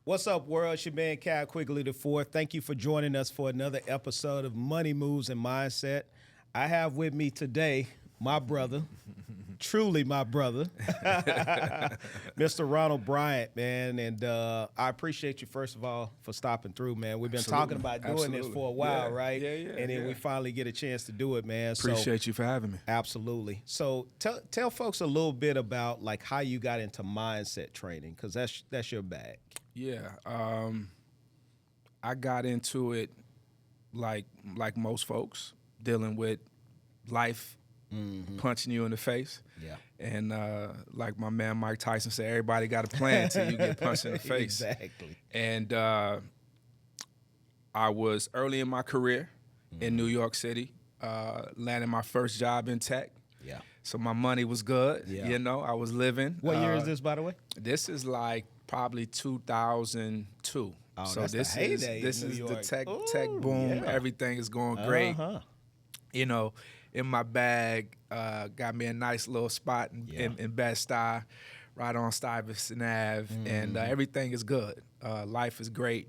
What's up, world? It's your man, Cal Quigley the Fourth. Thank you for joining us for another episode of Money Moves and Mindset. I have with me today my brother, truly my brother, Mr. Ronald Bryant, man. And I appreciate you, first of all, for stopping through, man. We've been talking about doing this for a while, right? Yeah. And then we finally get a chance to do it, man. Appreciate you for having me. Absolutely. So tell folks a little bit about like how you got into mindset training, because that's your bag. Yeah, I got into it like most folks, dealing with life punching you in the face. Yeah. And like my man Mike Tyson said, everybody got a plan until you get punched in the face. Exactly. And I was early in my career in New York City, landing my first job in tech. Yeah. So my money was good. Yeah. You know, I was living. What year is this, by the way? This is like probably 2002. Oh, so that's this the heyday in is New the York. tech Ooh, boom. yeah. Everything is going great. Uh-huh. You know, in my bag, got me a nice little spot in Bed-Stuy, right on Stuyvesant Ave, and everything is good. Life is great.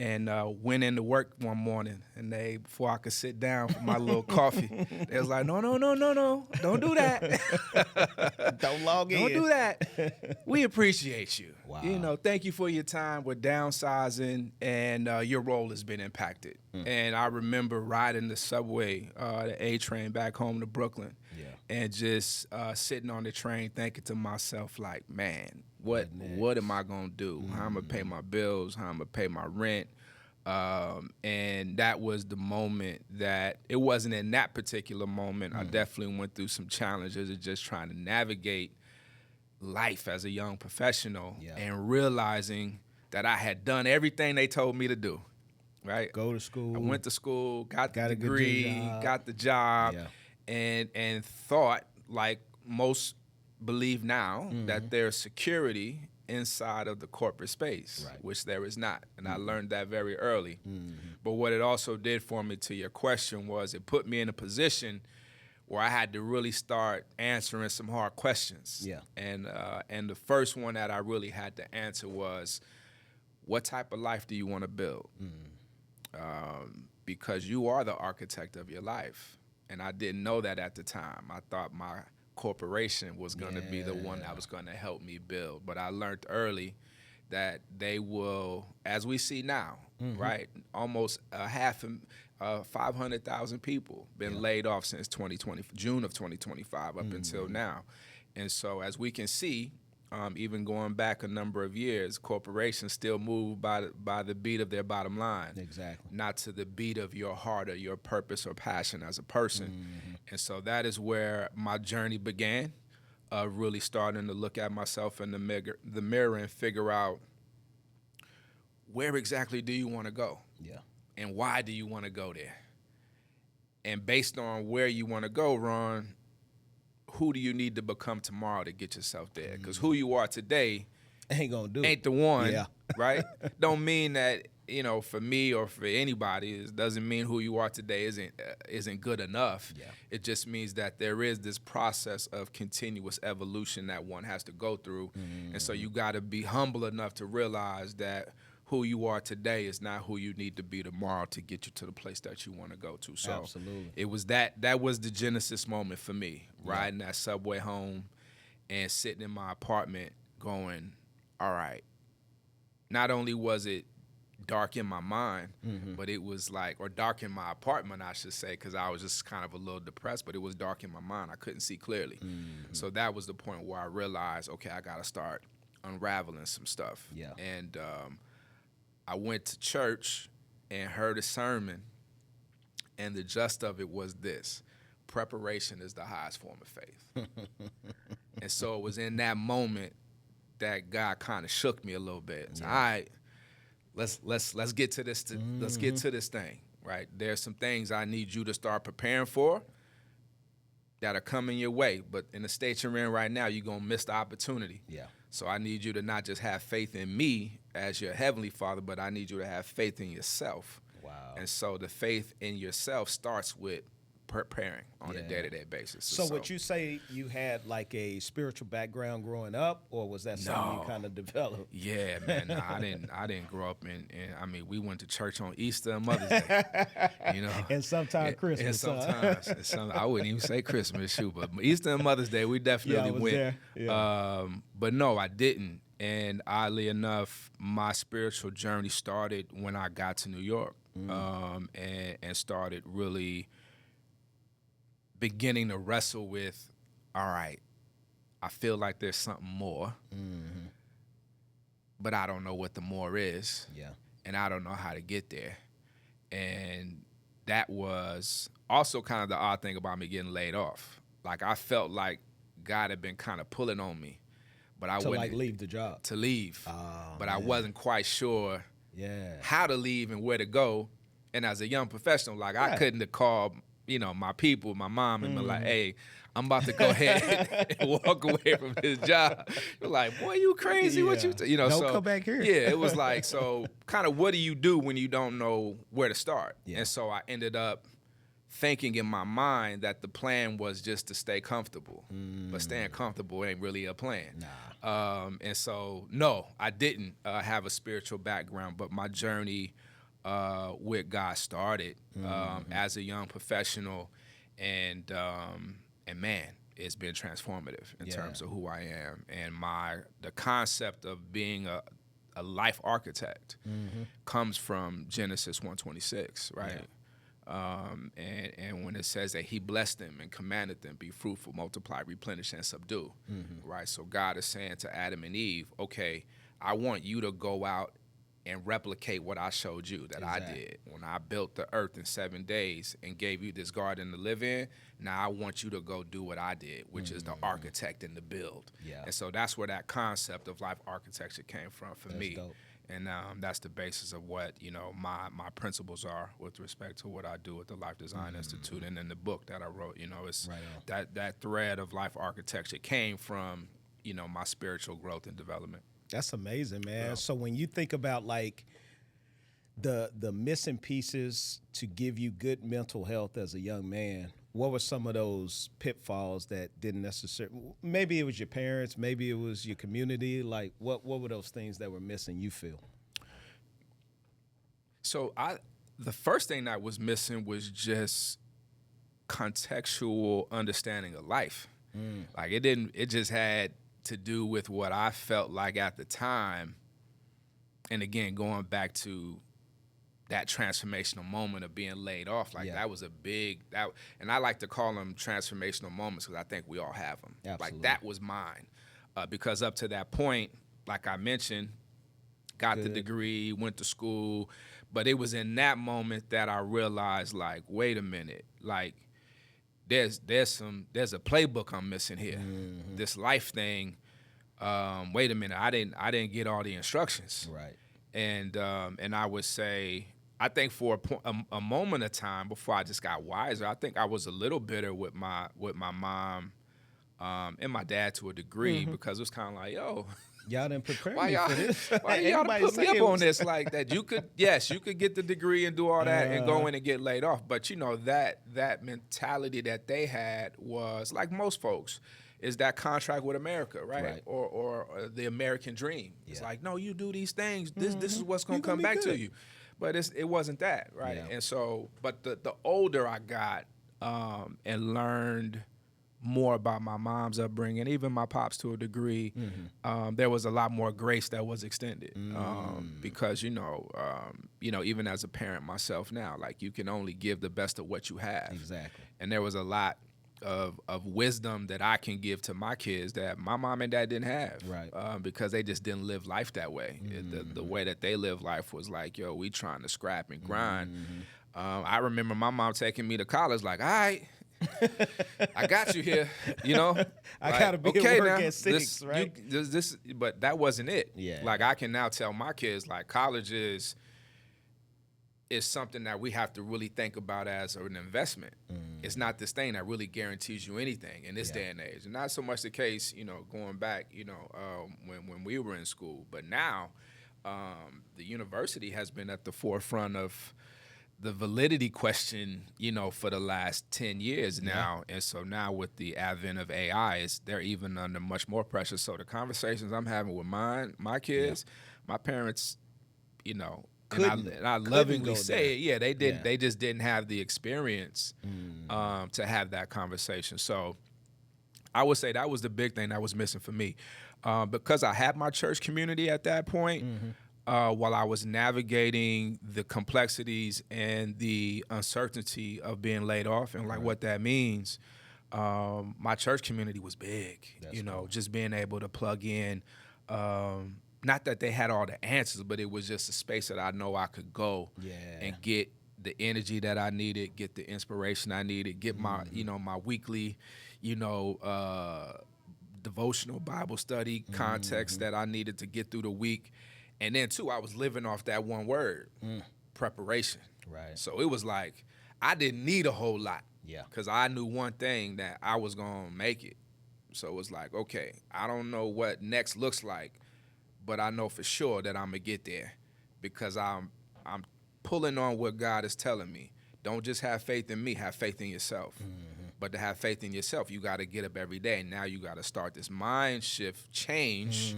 And went into work one morning, and before I could sit down for my little coffee, they was like, no, don't do that. Don't log in. Don't do that. We appreciate you. Wow. You know, thank you for your time. We're downsizing, and your role has been impacted. And I remember riding the subway, the A train back home to Brooklyn, and just sitting on the train thinking to myself, like, man, what am I gonna do? How I'm gonna pay my bills? How I'm gonna pay my rent? And that was the moment that it wasn't in that particular moment. I definitely went through some challenges of just trying to navigate life as a young professional and realizing that I had done everything they told me to do. Right? Go to school. I went to school, got the a good degree, job. got the job, Yeah. and thought, like most believe now, that there's security inside of the corporate space, which there is not. And I learned that very early. But what it also did for me, to your question, was it put me in a position where I had to really start answering some hard questions. Yeah. And the first one that I really had to answer was, what type of life do you want to build? Because you are the architect of your life. And I didn't know that at the time. I thought my corporation was going to be the one that was going to help me build. But I learned early that they will, as we see now, right? Almost 500,000 people been laid off since June of 2025 up until now. And so as we can see, even going back a number of years, corporations still move by the beat of their bottom line. Exactly. Not to the beat of your heart or your purpose or passion as a person. And so that is where my journey began, really starting to look at myself in the mirror and figure out, where exactly do you want to go? Yeah. And why do you want to go there? And based on where you want to go, Ron, who do you need to become tomorrow to get yourself there? Because who you are today ain't the one, right? Don't mean that, you know, for me or for anybody, it doesn't mean who you are today isn't good enough. Yeah. It just means that there is this process of continuous evolution that one has to go through. And so you got to be humble enough to realize that who you are today is not who you need to be tomorrow to get you to the place that you want to go to. So Absolutely. it was that was the genesis moment for me, riding that subway home and sitting in my apartment going, all right, not only was it dark in my mind, but it was like, or dark in my apartment, I should say, because I was just kind of a little depressed, but it was dark in my mind. I couldn't see clearly. So that was the point where I realized, okay, I got to start unraveling some stuff. Yeah. And I went to church and heard a sermon, and the gist of it was this: preparation is the highest form of faith. And so it was in that moment that God kind of shook me a little bit. So, all right, let's get to this. Let's get to this thing. Right? There's some things I need you to start preparing for that are coming your way, but in the state you're in right now, you're gonna miss the opportunity. Yeah. So I need you to not just have faith in me as your heavenly Father, but I need you to have faith in yourself. Wow. And so the faith in yourself starts with preparing on a day-to-day basis. So would you say you had like a spiritual background growing up, or was that something you kind of developed? Yeah, man. No, I didn't grow up in. I mean, we went to church on Easter and Mother's Day. You know, and sometimes Christmas. And I wouldn't even say Christmas, shoot, but Easter and Mother's Day, we definitely went. There. Yeah. But no, I didn't. And oddly enough, my spiritual journey started when I got to New York, and started really beginning to wrestle with, all right, I feel like there's something more, but I don't know what the more is, and I don't know how to get there. And that was also kind of the odd thing about me getting laid off. Like, I felt like God had been kind of pulling on me, but I wouldn't leave the job. To leave, but man. I wasn't quite sure how to leave and where to go. And as a young professional, like, I couldn't have called, my people, my mom, and been like, hey, I'm about to go ahead and walk away from this job. You're like, boy, you crazy? What you, Don't come back here. Yeah, it was like, so kind of what do you do when you don't know where to start? Yeah. And so I ended up thinking in my mind that the plan was just to stay comfortable, but staying comfortable ain't really a plan. And so, no, I didn't have a spiritual background, but my journey with God started as a young professional, and man, it's been transformative in terms of who I am, and the concept of being a life architect comes from Genesis 1:26, right? Yeah. And when it says that he blessed them and commanded them, be fruitful, multiply, replenish, and subdue, right? So God is saying to Adam and Eve, okay, I want you to go out and replicate what I showed you that I did. When I built the earth in 7 days and gave you this garden to live in, now I want you to go do what I did, which is the architect and the build. Yeah. And so that's where that concept of life architecture came from for me. Dope. And that's the basis of what, my principles are with respect to what I do with the Life Design Institute. And in the book that I wrote, it's that thread of life architecture came from, my spiritual growth and development. That's amazing, man. Yeah. So when you think about like the missing pieces to give you good mental health as a young man, what were some of those pitfalls that didn't necessarily, maybe it was your parents, maybe it was your community, like what were those things that were missing, you feel? So the first thing that was missing was just contextual understanding of life. Like it just had to do with what I felt like at the time. And again, going back to that transformational moment of being laid off, like that was a big, and I like to call them transformational moments because I think we all have them. Absolutely. Like that was mine, because up to that point, like I mentioned, got the degree, went to school, but it was in that moment that I realized, like, wait a minute, like there's a playbook I'm missing here. This life thing. Wait a minute, I didn't get all the instructions. Right. And I would say, I think for a moment of time before I just got wiser, I think I was a little bitter with my mom and my dad to a degree, because it was kind of like, yo, y'all didn't prepare me for this. Why y'all put me up on this like that? You could get the degree and do all that and go in and get laid off. But that mentality that they had was, like most folks, is that contract with America, right? Or the American dream. It's like, no, you do these things. This is what's gonna come back to you. But it wasn't that, right? Yeah. And so, but the older I got and learned more about my mom's upbringing, even my pops to a degree, there was a lot more grace that was extended, because even as a parent myself now, like, you can only give the best of what you have. Exactly. And there was a lot of wisdom that I can give to my kids that my mom and dad didn't have, right? Because they just didn't live life that way. The way that they lived life was like, yo, we trying to scrap and grind. I remember my mom taking me to college, like, all right, I got you here, I gotta be at work at 6, right? But that wasn't it. Yeah. Like, I can now tell my kids, like, college is something that we have to really think about as an investment. It's not this thing that really guarantees you anything in this day and age. And not so much the case, going back, when we were in school. But now, the university has been at the forefront of the validity question, for the last 10 years now. And so now with the advent of AI, they're even under much more pressure. So the conversations I'm having with my kids, my parents, and I lovingly say it, they didn't. They just didn't have the experience to have that conversation. So I would say that was the big thing that was missing for me, because I had my church community at that point. While I was navigating the complexities and the uncertainty of being laid off and what that means, my church community was big. That's cool. Just being able to plug in. Not that they had all the answers, but it was just a space that I know I could go and get the energy that I needed, get the inspiration I needed, get my my weekly, devotional Bible study context that I needed to get through the week. And then, too, I was living off that one word, preparation. Right. So it was like I didn't need a whole lot. Yeah. Because I knew one thing, that I was going to make it. So it was like, okay, I don't know what next looks like, but I know for sure that I'm going to get there, because I'm pulling on what God is telling me. Don't just have faith in me, have faith in yourself. But to have faith in yourself, you got to get up every day. Now you got to start this mind shift change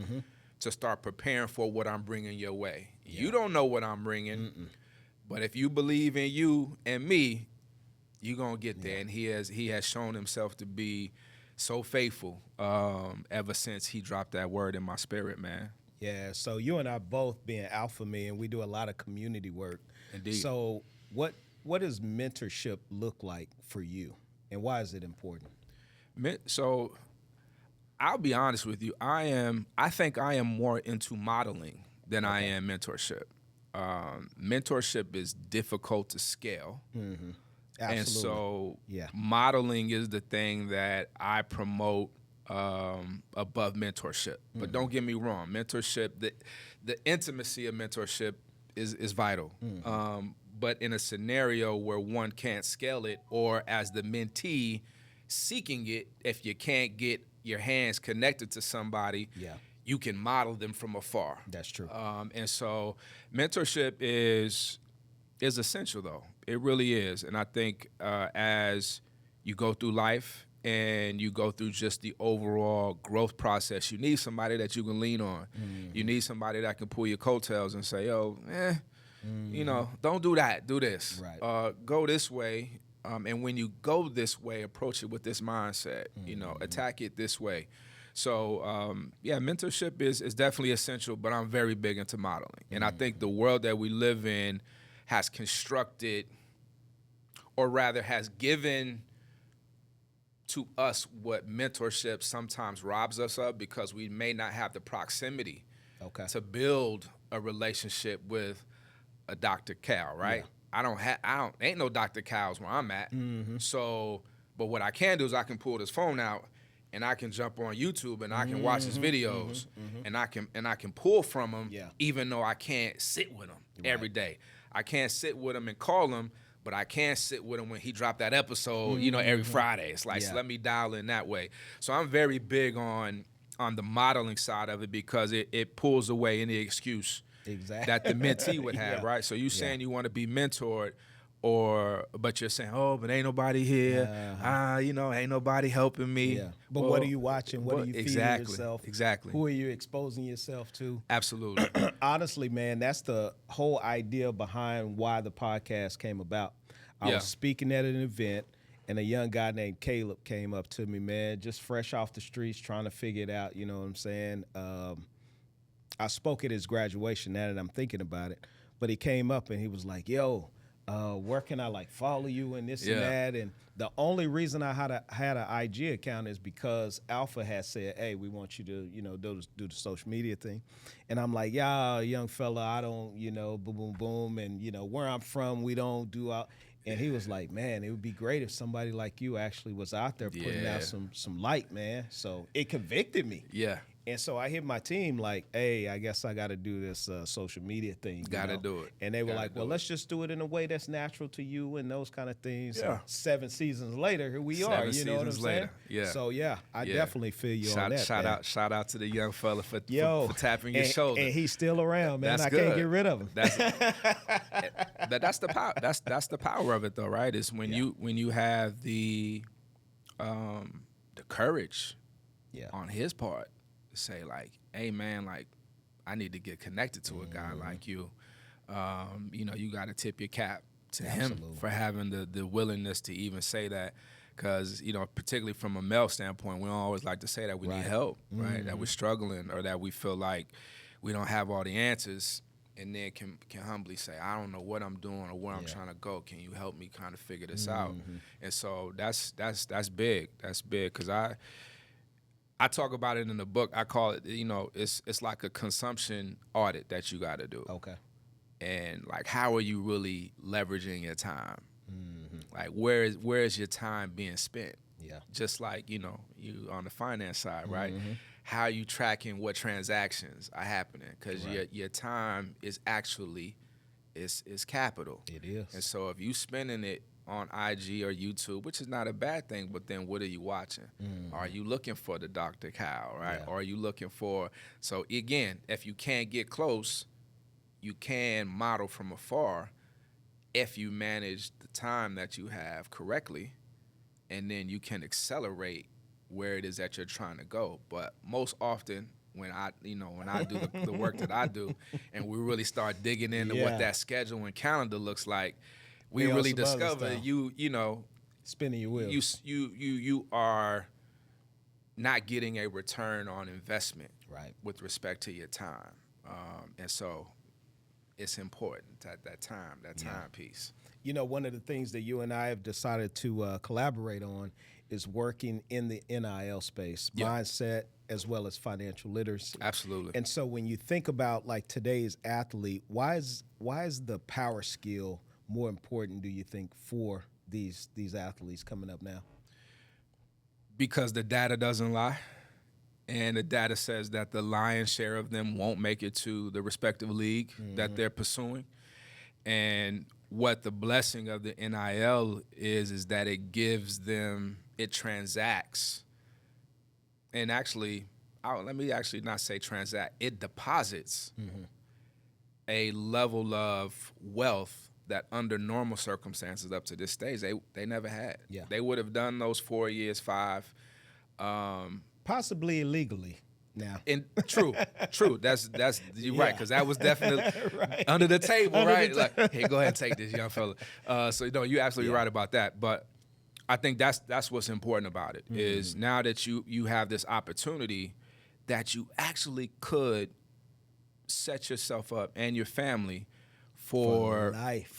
to start preparing for what I'm bringing your way. Yeah. You don't know what I'm bringing, but if you believe in you and me, you're going to get there. And he has shown himself to be so faithful ever since he dropped that word in my spirit, man. Yeah, so you and I both being alpha men, we do a lot of community work. Indeed. So what does mentorship look like for you, and why is it important? So I'll be honest with you. I think I am more into modeling than I am mentorship. Mentorship is difficult to scale. Absolutely. And so modeling is the thing that I promote above mentorship. But don't get me wrong, mentorship, the intimacy of mentorship is vital. But in a scenario where one can't scale it, or as the mentee seeking it, if you can't get your hands connected to somebody, you can model them from afar. That's true. And so mentorship is essential, though. It really is. And I think as you go through life and you go through just the overall growth process, you need somebody that you can lean on. You need somebody that can pull your coattails and say, yo, don't do that, do this. Right. Go this way. And when you go this way, approach it with this mindset, attack it this way. So, mentorship is definitely essential, but I'm very big into modeling. And I think the world that we live in has constructed, or rather has given to us what mentorship sometimes robs us of, because we may not have the proximity to build a relationship with a Dr. Cal, right? Yeah. Ain't no Dr. Cal's where I'm at. So, but what I can do is I can pull this phone out and I can jump on YouTube and I can watch his videos and I can pull from him, even though I can't sit with him every day. I can't sit with him and call him, but I can sit with him when he dropped that episode, every Friday. It's like, so let me dial in that way. So I'm very big on the modeling side of it, because it pulls away any excuse that the mentee would have, right? So you saying you want to be mentored, but you're saying, oh, but ain't nobody here. Ain't nobody helping me. Yeah. But what are you watching? What are you feeding yourself? Exactly. Who are you exposing yourself to? Absolutely. Honestly, man, that's the whole idea behind why the podcast came about. I was speaking at an event, and a young guy named Caleb came up to me, man, just fresh off the streets, trying to figure it out. You know what I'm saying? I spoke at his graduation, now that I'm thinking about it. But he came up and he was like, yo, where can I follow you and this and that? And the only reason I had an IG account is because Alpha had said, hey, we want you to, do the social media thing. And I'm like, yeah, young fella, I don't, boom, boom, boom. And, where I'm from, we don't do out. And he was like, man, it would be great if somebody like you actually was out there putting out some light, man. So it convicted me. Yeah. And so I hit my team like, hey, I guess I got to do this social media thing. Got to do it. And they were like, well, let's just do it in a way that's natural to you and those kind of things. Yeah. And 7 seasons later, here we are. You know what I'm saying? Yeah. So, I definitely feel you on that. Shout out to the young fella for tapping your and, shoulder. And he's still around, man. That's I good. can't get rid of him. That's the power. That's the power of it, though, right? Is when you have the courage on his part to say like, hey man, like I need to get connected to a guy like you. You got to tip your cap to him for having the willingness to even say that. Because, particularly from a male standpoint, we don't always like to say that we need help, right? That we're struggling or that we feel like we don't have all the answers, and then can humbly say, I don't know what I'm doing or where I'm trying to go. Can you help me kind of figure this out? And so that's big. That's big because I talk about it in the book. I call it, it's like a consumption audit that you got to do. Okay. And like, how are you really leveraging your time? Like, where is your time being spent? Yeah. Just like, you on the finance side, right? How are you tracking what transactions are happening? Because your time is actually is capital. It is. And so if you spending it on IG or YouTube, which is not a bad thing, but then what are you watching? Are you looking for the Dr. Cow, right? Yeah. Or are you looking for, so again, if you can't get close, you can model from afar if you manage the time that you have correctly, and then you can accelerate where it is that you're trying to go. But most often when I do the work that I do and we really start digging into what that schedule and calendar looks like, we really discover spinning your wheels. You are not getting a return on investment with respect to your time. And so it's important that time piece. One of the things that you and I have decided to collaborate on is working in the NIL space, mindset as well as financial literacy. Absolutely. And so when you think about like today's athlete, why is the power skill more important, do you think, for these athletes coming up now? Because the data doesn't lie. And the data says that the lion's share of them won't make it to the respective league that they're pursuing. And what the blessing of the NIL is that it gives them, it transacts. And actually, let me actually not say transact, it deposits a level of wealth that under normal circumstances up to this stage, they never had. Yeah. They would have done those 4 years, 5. Possibly illegally now. And true. That's you're right, because that was definitely under the table, right? Like, hey, go ahead and take this, young fella. So you're absolutely right about that. But I think that's what's important about it is now that you have this opportunity that you actually could set yourself up and your family for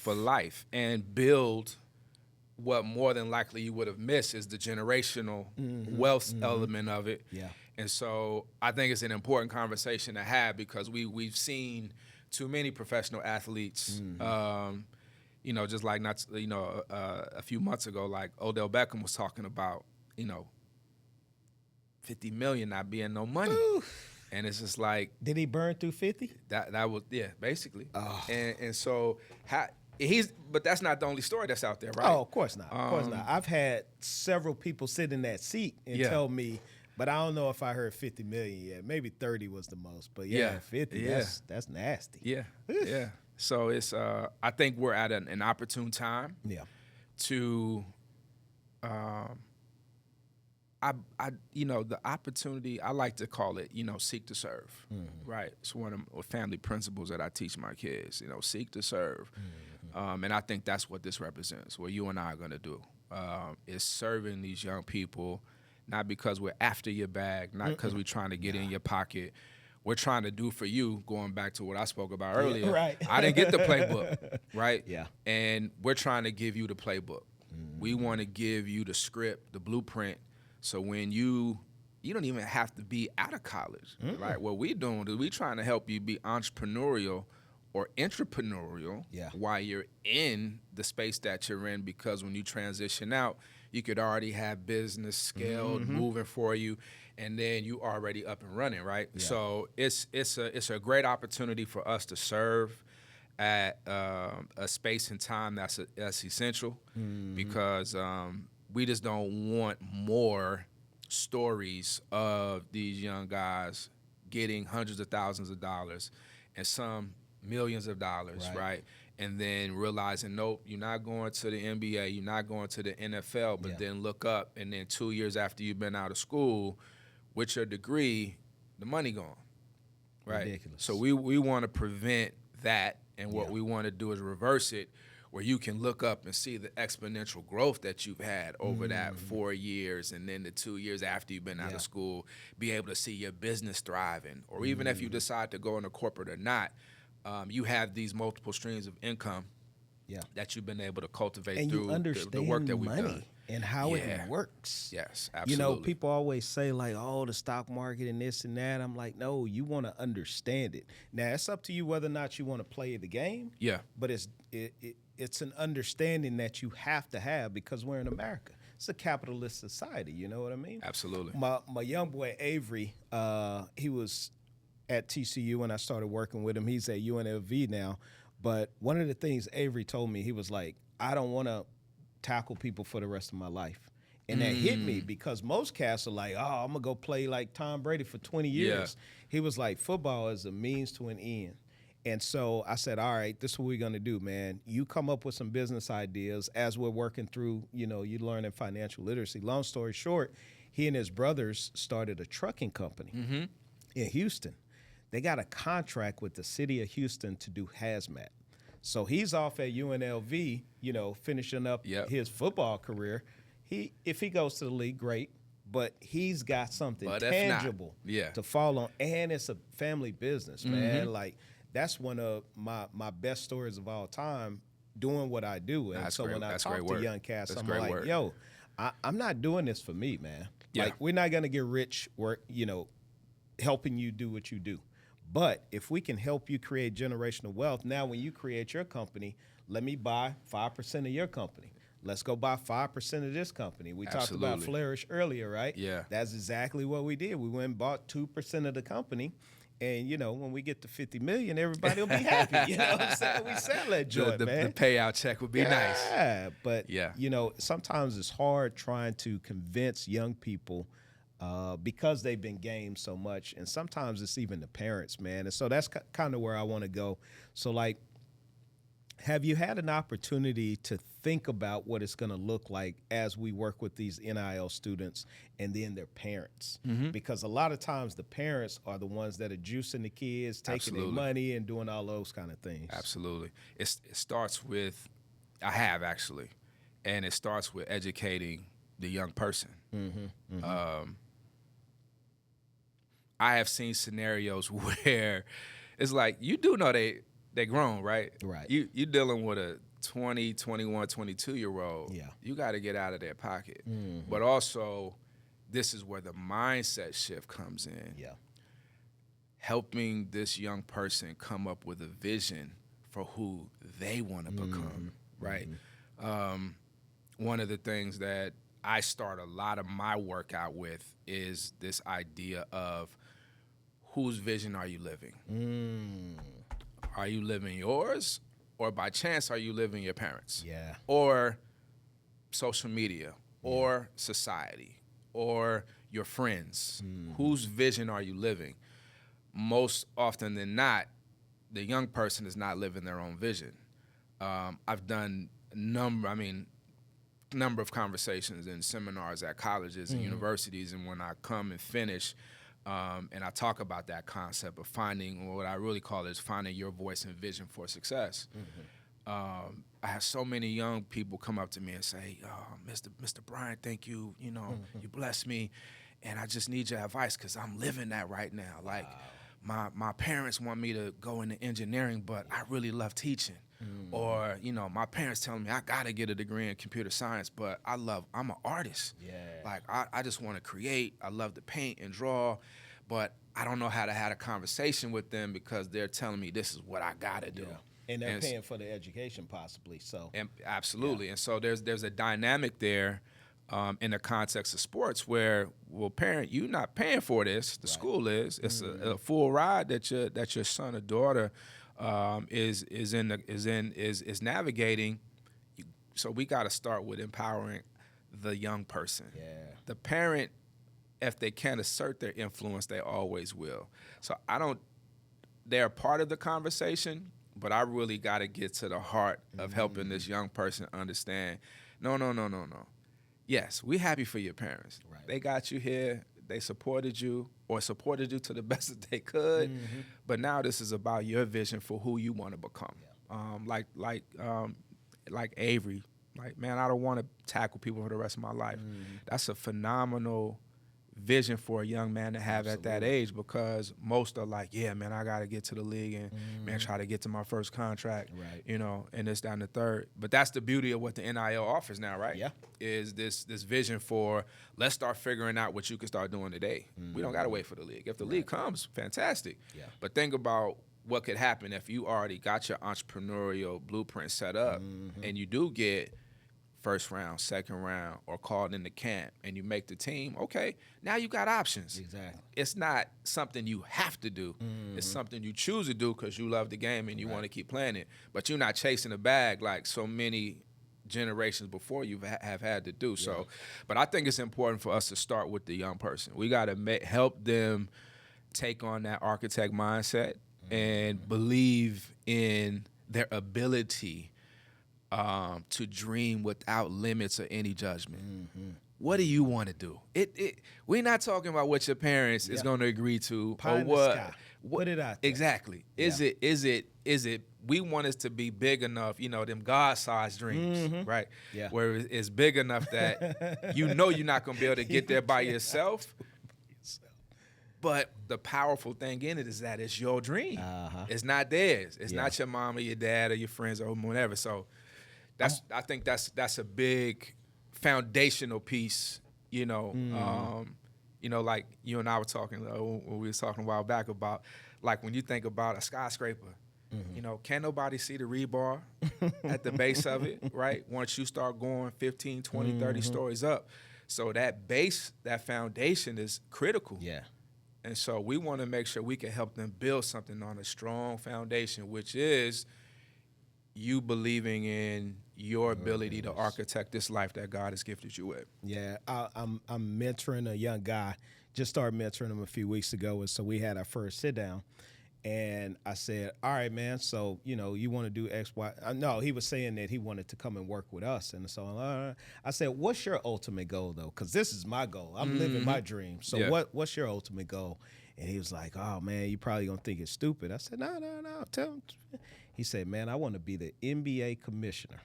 life and build what more than likely you would have missed is the generational wealth element of it. Yeah. And so I think it's an important conversation to have because we've seen too many professional athletes, just like a few months ago, like Odell Beckham was talking about, $50 million not being no money. Ooh. And it's just like, did he burn through 50? That was basically. Oh. And so but that's not the only story that's out there, right? Oh, of course not. Of course not. I've had several people sit in that seat and tell me, but I don't know if I heard 50 million yet. Maybe 30 was the most, but 50. That's nasty. Yeah, yeah. So it's I think we're at an opportune time. Yeah. To the opportunity, I like to call it, seek to serve, right? It's one of the family principles that I teach my kids, seek to serve. And I think that's what this represents, what you and I are going to do, is serving these young people, not because we're after your bag, not because we're trying to get in your pocket. We're trying to do for you, going back to what I spoke about earlier. Yeah, right. I didn't get the playbook, right? Yeah. And we're trying to give you the playbook. We want to give you the script, the blueprint, so when you don't even have to be out of college, right? What we're doing is we're trying to help you be entrepreneurial or entrepreneurial while you're in the space that you're in, because when you transition out, you could already have business scaled, moving for you, and then you already up and running, right? Yeah. So it's a great opportunity for us to serve at a space and time that's essential, because we just don't want more stories of these young guys getting hundreds of thousands of dollars and some millions of dollars, right? And then realizing, nope, you're not going to the NBA, you're not going to the NFL, but then look up, and then 2 years after you've been out of school with your degree, the money gone, right? Ridiculous. So we want to prevent that, and what we want to do is reverse it, where you can look up and see the exponential growth that you've had over that 4 years, and then the 2 years after you've been out of school, be able to see your business thriving. Or even if you decide to go into corporate or not, you have these multiple streams of income that you've been able to cultivate and through you understand the work that we've money done. and how it works. Yes, absolutely. You know, people always say like, oh, the stock market and this and that. I'm like, no, you want to understand it. Now, it's up to you whether or not you want to play the game. Yeah. But it's an understanding that you have to have, because we're in America. It's a capitalist society, you know what I mean? Absolutely. My young boy, Avery, he was at TCU when I started working with him. He's at UNLV now. But one of the things Avery told me, he was like, I don't want to tackle people for the rest of my life. And that hit me, because most cats are like, oh, I'm going to go play like Tom Brady for 20 years. He was like, football is a means to an end. And so I said, all right, this is what we're going to do, man. You come up with some business ideas as we're working through, you learning financial literacy. Long story short, he and his brothers started a trucking company in Houston. They got a contract with the city of Houston to do hazmat. So he's off at UNLV, finishing up his football career. If he goes to the league, great. But he's got something tangible to fall on. And it's a family business, man. Like, that's one of my best stories of all time, doing what I do. And so when I talk to young cats, I'm like, yo, I'm not doing this for me, man. Like, we're not going to get rich helping you do what you do. But if we can help you create generational wealth, now when you create your company, let me buy 5% of your company. Let's go buy 5% of this company. We talked about Flourish earlier, right? Yeah. That's exactly what we did. We went and bought 2% of the company. And, when we get to $50 million, everybody will be happy. You know what I'm saying? We sell that joint, man. The payout check would be nice. Yeah, but, sometimes it's hard trying to convince young people because they've been gamed so much. And sometimes it's even the parents, man. And so that's kind of where I want to go. So, like, have you had an opportunity to think about what it's going to look like as we work with these NIL students and then their parents? Because a lot of times the parents are the ones that are juicing the kids, taking their money and doing all those kind of things. Absolutely. It starts with, I have actually, and it starts with educating the young person. I have seen scenarios where it's like, you do know they grown, right? Right. You dealing with a 20, 21, 22-year-old. Yeah. You got to get out of their pocket. But also, this is where the mindset shift comes in. Yeah. Helping this young person come up with a vision for who they want to become, right? One of the things that I start a lot of my work out with is this idea of, whose vision are you living? Are you living yours, or by chance are you living your parents? Yeah. Or social media, or society, or your friends? Whose vision are you living? Most often than not, the young person is not living their own vision. I've done number of conversations and seminars at colleges and universities, and when I come and finish, and I talk about that concept of finding, what I really call is finding your voice and vision for success. I have so many young people come up to me and say, Mr. Bryant, thank you, you blessed me, and I just need your advice because I'm living that right now. Like, my parents want me to go into engineering, but I really love teaching. Or, my parents telling me I gotta get a degree in computer science, but I'm an artist. Yeah. Like, I just want to create. I love to paint and draw, but I don't know how to have a conversation with them because they're telling me this is what I gotta do. Yeah. And they're paying for the education possibly. So. And absolutely. Yeah. And so there's a dynamic there in the context of sports, where, well, parent, you're not paying for this. The school is. It's a full ride that your son or daughter is navigating. So we got to start with empowering the young person. Yeah. The parent, if they can't assert their influence, they always will. So they're a part of the conversation, but I really got to get to the heart of helping this young person understand, no. Yes, we're happy for your parents. Right. They got you here. They supported you to the best that they could. But now this is about your vision for who you want to become. Yeah. Like Avery, like, man, I don't want to tackle people for the rest of my life. That's a phenomenal vision for a young man to have at that age, because most are like, yeah, man, I got to get to the league and man, try to get to my first contract, right. And this, down the third. But that's the beauty of what the NIL offers now, right? Yeah. Is this vision for, let's start figuring out what you can start doing today. We don't got to wait for the league. If the league comes, fantastic. Yeah. But think about what could happen if you already got your entrepreneurial blueprint set up and you do get first round, second round, or called into camp, and you make the team, okay, now you got options. Exactly. It's not something you have to do. It's something you choose to do because you love the game and you want to keep playing it. But you're not chasing a bag like so many generations before you have had to do. So, but I think it's important for us to start with the young person. We got to help them take on that architect mindset and believe in their ability to dream without limits or any judgment. What do you want to do? We're not talking about what your parents is going to agree to Pie or in the what. sky. Put it out there. Exactly. Is it? We want it to be big enough, them God-sized dreams, right? Yeah. Where it's big enough that you're not going to be able to get there by yourself. But the powerful thing in it is that it's your dream. It's not theirs. It's not your mom or your dad or your friends or whatever. So I think that's a big foundational piece, like you and I were talking when we were talking a while back about, like, when you think about a skyscraper, can't nobody see the rebar at the base of it, right? Once you start going 15, 20, 30 stories up. So that base, that foundation is critical. Yeah. And so we want to make sure we can help them build something on a strong foundation, which is you believing in your ability to architect this life that God has gifted you with. Yeah, I'm mentoring a young guy. Just started mentoring him a few weeks ago, and so we had our first sit down. And I said, all right, man, so, you want to do X, Y. No, he was saying that he wanted to come and work with us. And so I said, what's your ultimate goal, though? Because this is my goal. I'm living my dream. So what's your ultimate goal? And he was like, oh, man, you probably going to think it's stupid. I said, no, tell him. He said, man, I want to be the NBA commissioner.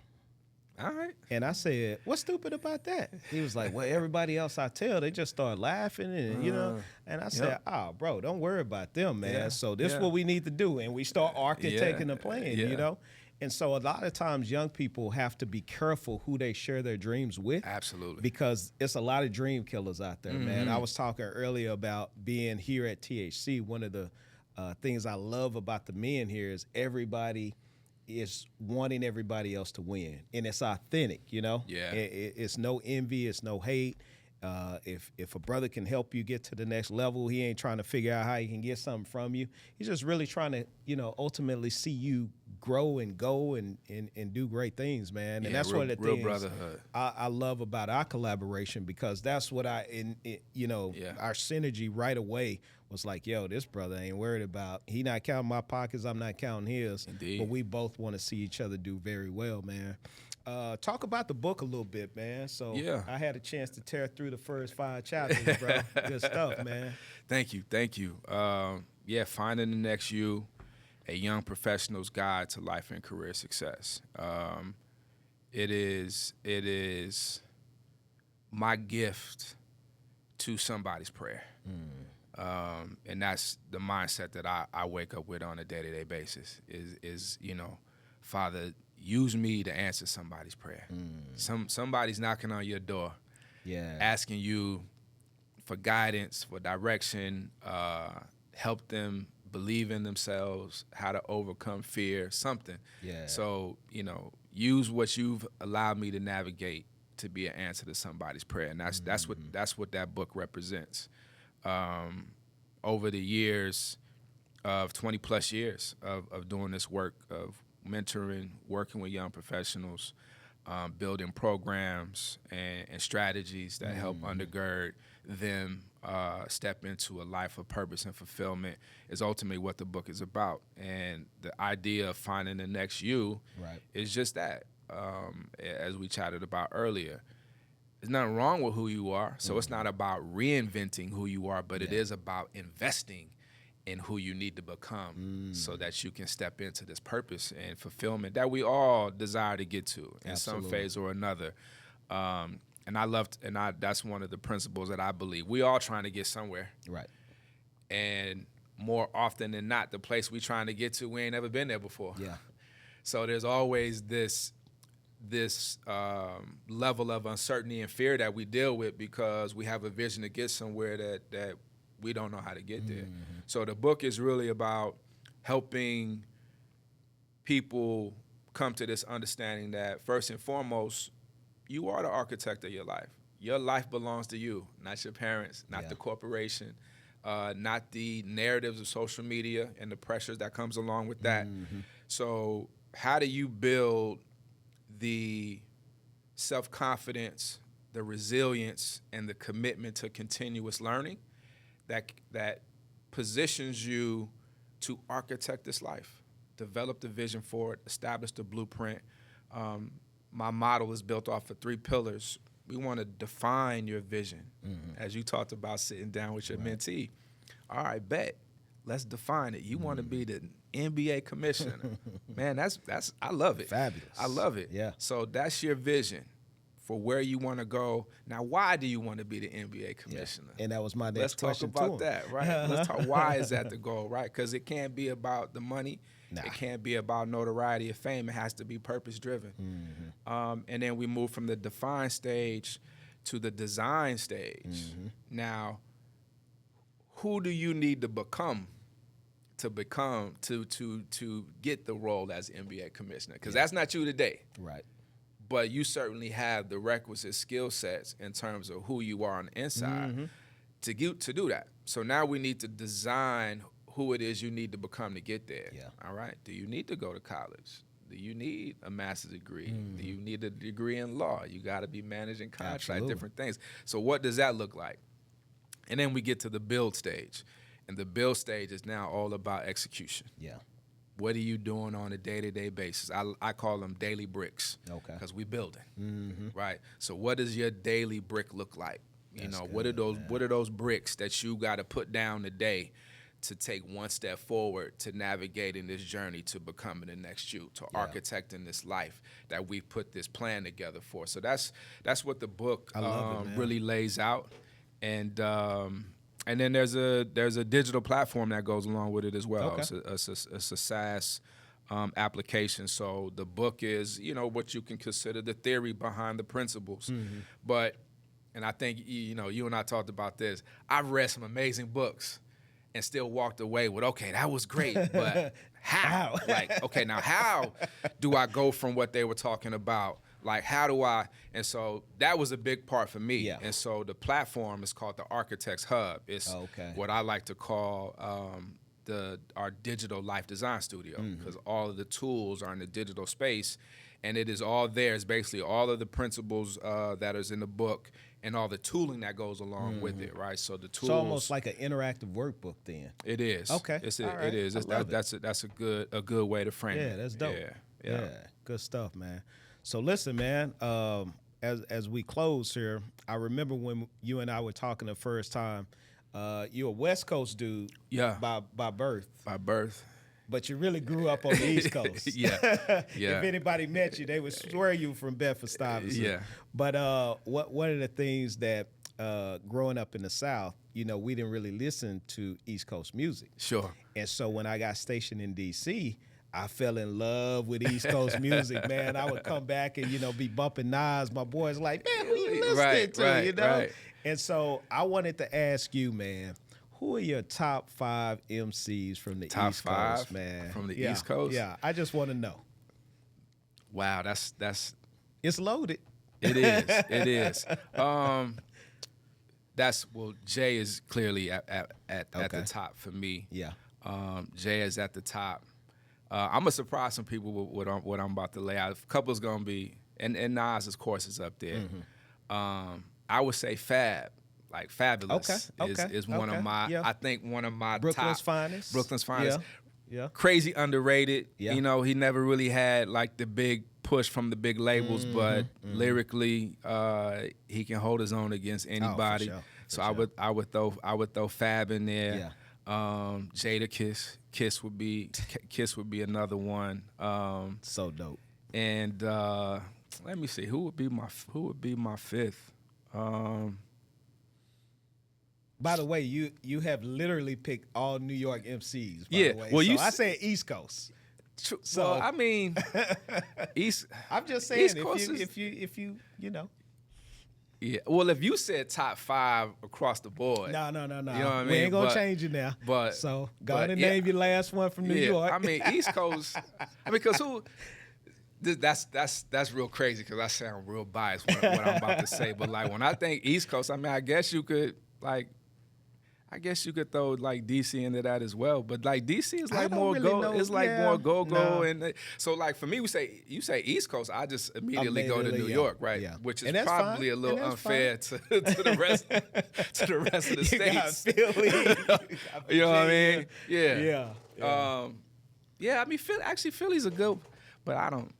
All right. And I said, what's stupid about that? He was like, well, everybody else I tell, they just start laughing and, And I said, oh, bro, don't worry about them, man. Yeah. So this is what we need to do. And we start architecting a plan, And so a lot of times young people have to be careful who they share their dreams with. Absolutely. Because it's a lot of dream killers out there, man. I was talking earlier about being here at THC. One of the things I love about the men here is everybody is wanting everybody else to win, and it's authentic, Yeah. It's no envy, it's no hate. If a brother can help you get to the next level, he ain't trying to figure out how he can get something from you. He's just really trying to, ultimately see you grow and go and do great things, man. And that's one of the things brotherhood. I love about our collaboration, because that's what our synergy right away was like, yo, this brother ain't worried about, he not counting my pockets, I'm not counting his. Indeed. But we both want to see each other do very well, man. Talk about the book a little bit, man. So I had a chance to tear through the first 5 chapters, bro. Good stuff, man. Thank you. Finding the next you, a young professional's guide to life and career success. It is my gift to somebody's prayer. And that's the mindset that I wake up with on a day-to-day basis is Father, use me to answer somebody's prayer. Somebody's knocking on your door, asking you for guidance, for direction, help them believe in themselves, how to overcome fear, something. So, use what you've allowed me to navigate to be an answer to somebody's prayer, and that's what that book represents. Over the years of 20 plus years of doing this work of mentoring, working with young professionals, building programs and strategies that help undergird them step into a life of purpose and fulfillment is ultimately what the book is about. And the idea of finding the next you is just that. As we chatted about earlier, there's nothing wrong with who you are. So it's not about reinventing who you are, but it is about investing in who you need to become so that you can step into this purpose and fulfillment that we all desire to get to in some phase or another. And that's one of the principles that I believe. We all trying to get somewhere. Right. And more often than not, the place we trying to get to, we ain't never been there before. Yeah. So there's always this level of uncertainty and fear that we deal with because we have a vision to get somewhere that we don't know how to get there. So the book is really about helping people come to this understanding that first and foremost, you are the architect of your life. Your life belongs to you, not your parents, not the corporation, not the narratives of social media and the pressures that comes along with that. So how do you build the self-confidence, the resilience, and the commitment to continuous learning that positions you to architect this life, develop the vision for it, establish the blueprint. My model is built off of 3 pillars. We want to define your vision, as you talked about sitting down with your mentee. All right, bet. Let's define it. You want to be the NBA commissioner. Man, that's I love it. Fabulous. I love it. Yeah. So that's your vision for where you want to go. Now, why do you want to be the NBA commissioner? Yeah. And that was my next question. Let's talk about that, right? Let's talk why is that the goal, right? Because it can't be about the money. Nah. It can't be about notoriety or fame. It has to be purpose-driven. And then we move from the define stage to the design stage. Now, who do you need to become to get the role as NBA commissioner? Because that's not you today. Right. But you certainly have the requisite skill sets in terms of who you are on the inside to do that. So now we need to design who it is you need to become to get there. Yeah. All right. Do you need to go to college? Do you need a master's degree? Do you need a degree in law? You got to be managing contracts, different things. So what does that look like? And then we get to the build stage. And the build stage is now all about execution. Yeah. What are you doing on a day-to-day basis? I call them daily bricks. Okay. Because we building, right? So what does your daily brick look like? What are those bricks that you got to put down today to take one step forward to navigating this journey to becoming the next you, to architecting this life that we put this plan together for? So that's what the book really lays out. And then there's a digital platform that goes along with it as well. Okay. It's a SaaS application. So the book is, what you can consider the theory behind the principles. But, and I think, you and I talked about this, I've read some amazing books and still walked away with, okay, that was great, but how? Like, okay, now how do I go from what they were talking about? Like, how do I? And so that was a big part for me. Yeah. And so the platform is called the Architects Hub. It's what I like to call our digital life design studio, because all of the tools are in the digital space, and it is all there. It's basically all of the principles that is in the book and all the tooling that goes along with it, right? So the tools. It's almost like an interactive workbook then. It is. Okay. It is. That's a good way to frame it. Yeah, that's dope. Yeah. Good stuff, man. So listen, man, as we close here, I remember when you and I were talking the first time, you're a West Coast dude by birth. By birth. But you really grew up on the East Coast. If anybody met you, they would swear you from Bedford-Stuyvesant. Yeah. But one of the things that growing up in the South, we didn't really listen to East Coast music. Sure. And so when I got stationed in D.C., I fell in love with East Coast music, man. I would come back and, be bumping Nas. My boys like, man, who you listening to, Right. And so I wanted to ask you, man, who are your top 5 MCs from the East Coast, man? From the East Coast? Yeah, I just want to know. Wow, that's it's loaded. It is. It is. Jay is clearly at the top for me. Yeah. Jay is at the top. I'm gonna surprise some people with what I'm about to lay out. A couple is gonna be, and Nas, of course, is up there. I would say Fab, like Fabulous, is one of my. I think one of my Brooklyn's top finest. Brooklyn's finest. Yeah. Crazy underrated. Yeah. You know, he never really had like the big push from the big labels, but lyrically, he can hold his own against anybody. For sure. I would throw Fab in there. Yeah. Jada Kiss would be another one. So dope. And let me see, who would be my fifth? By the way, you have literally picked all New York MCs. By Yeah, the way. well, so I said East Coast. So well, I mean, East. I'm just saying East Coast if you know. Yeah. Well, if you said top 5 across the board. No. You know what I mean? We ain't gonna change it now. So go ahead and name your last one from New York. I mean, East Coast. I mean, because who? That's real crazy because I sound real biased what I'm about to say. But like when I think East Coast, I mean, I guess you could throw like DC into that as well, but like DC is like more really go. It's like more go, no. and so like for me, you say East Coast, I just immediately go to New York, right? Yeah. Which is probably a little unfair to the rest of the states. You know what I mean? Yeah. I mean, Philly's a good, but I don't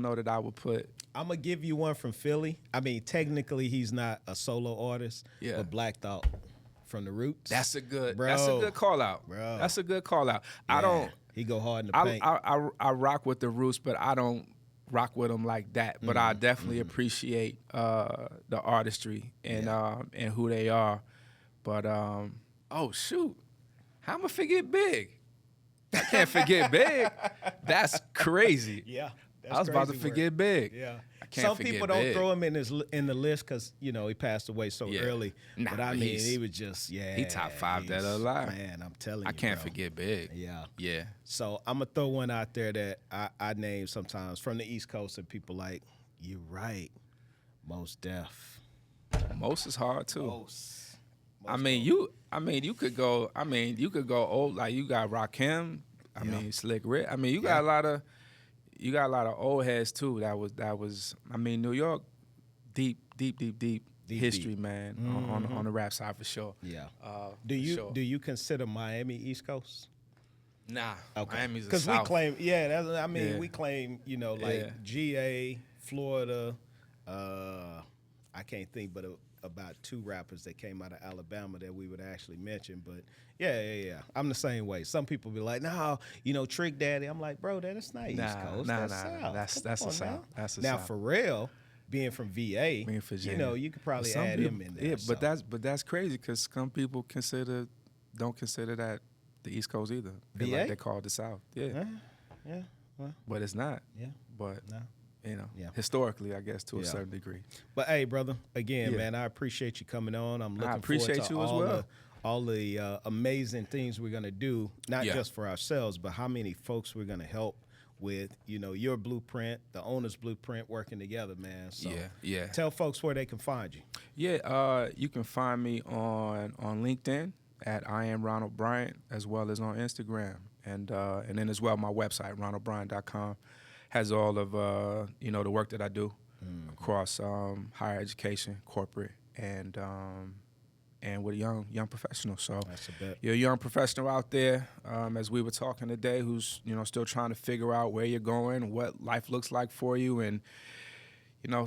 know that I would put. I'm gonna give you one from Philly. I mean, technically he's not a solo artist, but Black Thought from the Roots. That's a good call out. Bro. That's a good call out. Yeah. He go hard in the paint. I rock with the Roots, but I don't rock with them like that. But I definitely appreciate the artistry and who they are. But oh shoot, how am I forget Big? I can't forget Big. That's crazy. Yeah. I was about to forget Big. Yeah. I can't Some forget people don't Big. throw him in the list because he passed away so early. Nah, but I mean, he was just he top 5 that are alive. Man, I'm telling you, I can't bro. forget Big. Yeah. So I'm gonna throw one out there that I name sometimes from the East Coast, and people like, you're right, Most Def. Most is hard too. Most you could go old, like you got Rakim. I mean, Slick Rick. I mean, you got a lot of old heads too. That was. I mean, New York, deep history, man, on the rap side for sure. Yeah. Do you consider Miami East Coast? Nah. Okay. Miami's the because we South. claim. We claim. GA, Florida. I can't think, but about 2 rappers that came out of Alabama that we would actually mention, but yeah. I'm the same way. Some people be like, no, Trick Daddy. I'm like, bro, that's not East Coast. That's South. That's the South. That's the now South. Pharrell, being from VA, Being Virginia. you could probably add him in there. Yeah, so. but that's crazy because some people don't consider that the East Coast either. VA? They call it the South. Yeah. Well, But it's not. yeah. But No. historically, I guess to a certain degree. But hey, brother, again, man, I appreciate you coming on. I'm looking appreciate forward to you as well. all the amazing things we're gonna do, not just for ourselves, but how many folks we're gonna help with, your blueprint, the owner's blueprint, working together, man. So tell folks where they can find you. Yeah, you can find me on LinkedIn at I am Ronald Bryant, as well as on Instagram, and then as well my website ronaldbryant.com has all of the work that I do across higher education, corporate, and with young professionals. So you're a young professional out there, as we were talking today, who's still trying to figure out where you're going, what life looks like for you, and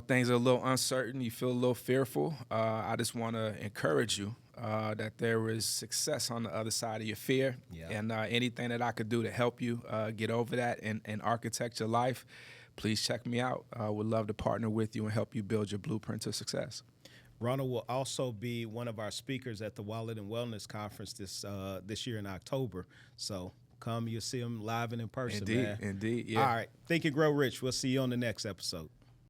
things are a little uncertain. You feel a little fearful. I just want to encourage you that there is success on the other side of your fear, and anything that I could do to help you get over that and architect your life, please check me out. Would love to partner with you and help you build your blueprint to success. Ronald will also be one of our speakers at the Wallet and Wellness Conference this year in October. So come, you'll see him live and in person, man. Indeed, yeah. All right. Think and Grow Rich. We'll see you on the next episode.